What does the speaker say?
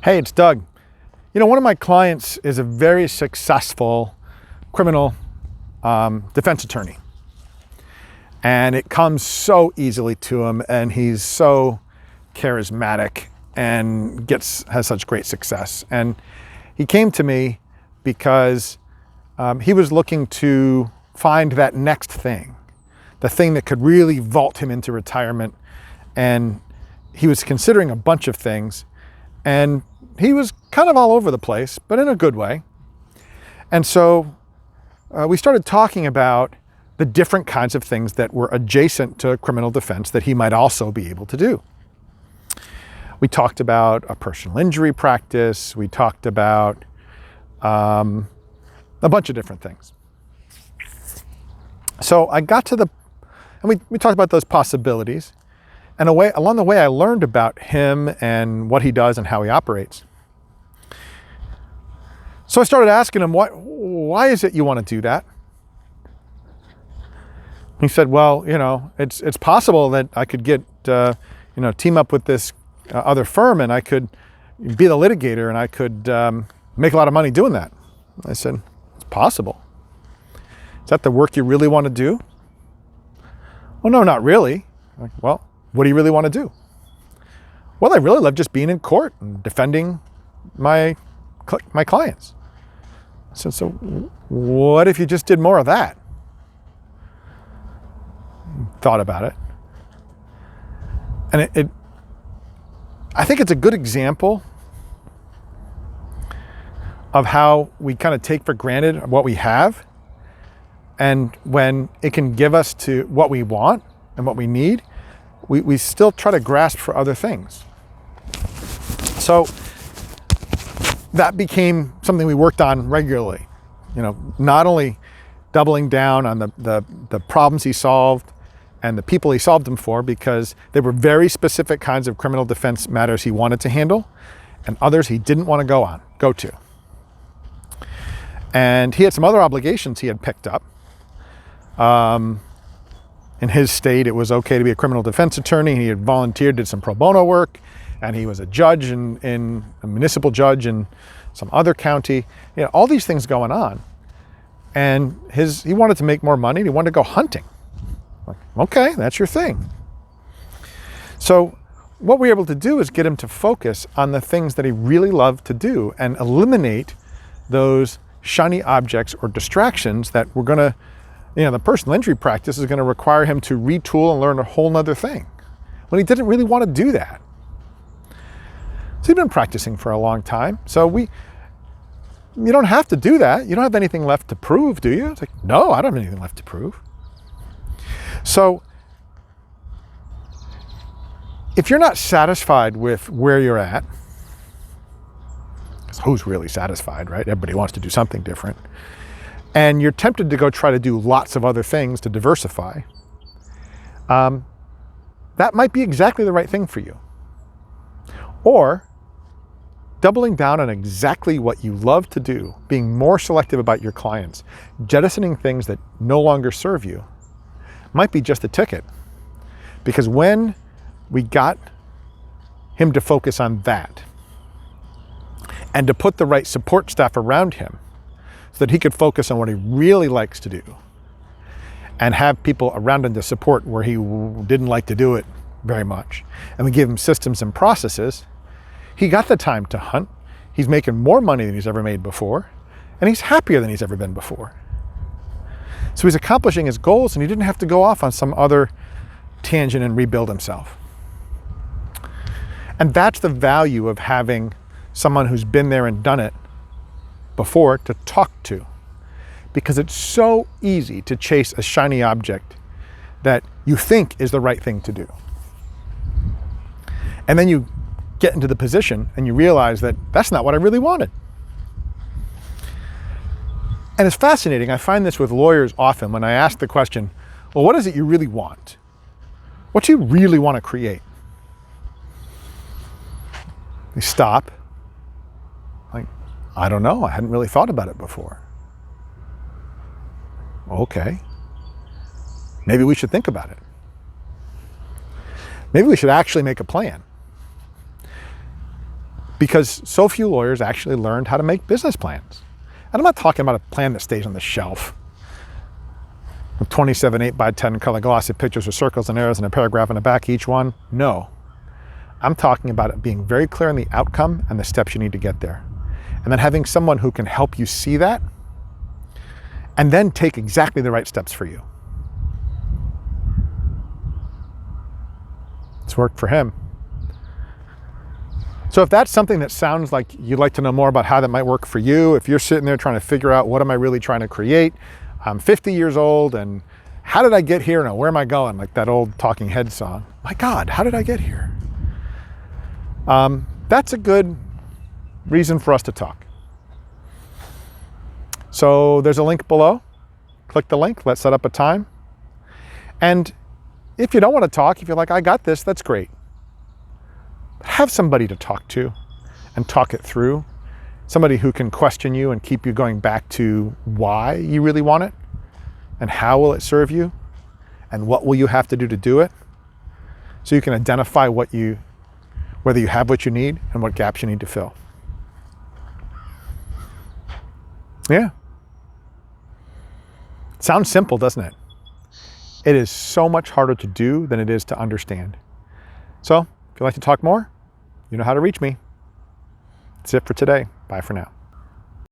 Hey, it's Doug. One of my clients is a very successful criminal defense attorney. And it comes so easily to him, and he's so charismatic and has such great success. And he came to me because he was looking to find that next thing, the thing that could really vault him into retirement. And he was considering a bunch of things, and he was kind of all over the place, but in a good way. And so we started talking about the different kinds of things that were adjacent to criminal defense that he might also be able to do. We talked about a personal injury practice. We talked about a bunch of different things. So I got to and we talked about those possibilities. And along the way, I learned about him and what he does and how he operates. So I started asking him, why is it you want to do that? He said, well, it's possible that I could get, team up with this other firm, and I could be the litigator, and I could make a lot of money doing that. I said, it's possible. Is that the work you really want to do? Well, no, not really. Well, what do you really want to do? Well, I really love just being in court and defending my clients. I said, so what if you just did more of that? Thought about it. And I think it's a good example of how we kind of take for granted what we have, and when it can give us to what we want and what we need, we still try to grasp for other things. So that became something we worked on regularly. Not only doubling down on the problems he solved and the people he solved them for, because there were very specific kinds of criminal defense matters he wanted to handle, and others he didn't want to go to. And he had some other obligations he had picked up. In his state, it was okay to be a criminal defense attorney. He had volunteered, did some pro bono work, and he was a judge in a municipal judge in some other county. All these things going on. And he wanted to make more money. He wanted to go hunting. Like, okay, that's your thing. So what we were able to do is get him to focus on the things that he really loved to do and eliminate those shiny objects or distractions that were going to, the personal injury practice is going to require him to retool and learn a whole nother thing when he didn't really want to do that. So he'd been practicing for a long time. So you don't have to do that. You don't have anything left to prove, do you? It's like, no, I don't have anything left to prove. So if you're not satisfied with where you're at, because who's really satisfied, right? Everybody wants to do something different. And you're tempted to go try to do lots of other things to diversify, that might be exactly the right thing for you. Or doubling down on exactly what you love to do, being more selective about your clients, jettisoning things that no longer serve you, might be just the ticket. Because when we got him to focus on that and to put the right support staff around him so that he could focus on what he really likes to do and have people around him to support where he didn't like to do it very much, and we gave him systems and processes, he got the time to hunt. He's making more money than he's ever made before, and he's happier than he's ever been before. So he's accomplishing his goals, and he didn't have to go off on some other tangent and rebuild himself. And that's the value of having someone who's been there and done it before to talk to, because it's so easy to chase a shiny object that you think is the right thing to do. And then you get into the position and you realize that that's not what I really wanted. And it's fascinating. I find this with lawyers often when I ask the question, well, what is it you really want? What do you really want to create? They stop. Like, I don't know. I hadn't really thought about it before. Okay. Maybe we should think about it. Maybe we should actually make a plan. because so few lawyers actually learned how to make business plans. And I'm not talking about a plan that stays on the shelf with 27 8x10 color glossy pictures with circles and arrows and a paragraph in the back each one. No. I'm talking about it being very clear on the outcome and the steps you need to get there. And then having someone who can help you see that and then take exactly the right steps for you. It's worked for him. So if that's something that sounds like you'd like to know more about how that might work for you, if you're sitting there trying to figure out what am I really trying to create, I'm 50 years old and how did I get here and where am I going? Like that old Talking Heads song. My God, how did I get here? That's a good reason for us to talk. So there's a link below. Click the link, let's set up a time. And if you don't want to talk, if you're like, I got this, that's great. Have somebody to talk to and talk it through. Somebody who can question you and keep you going back to why you really want it and how will it serve you and what will you have to do it, so you can identify whether you have what you need and what gaps you need to fill. Yeah. Sounds simple, doesn't it? It is so much harder to do than it is to understand. So if you'd like to talk more, you know how to reach me. That's it for today. Bye for now.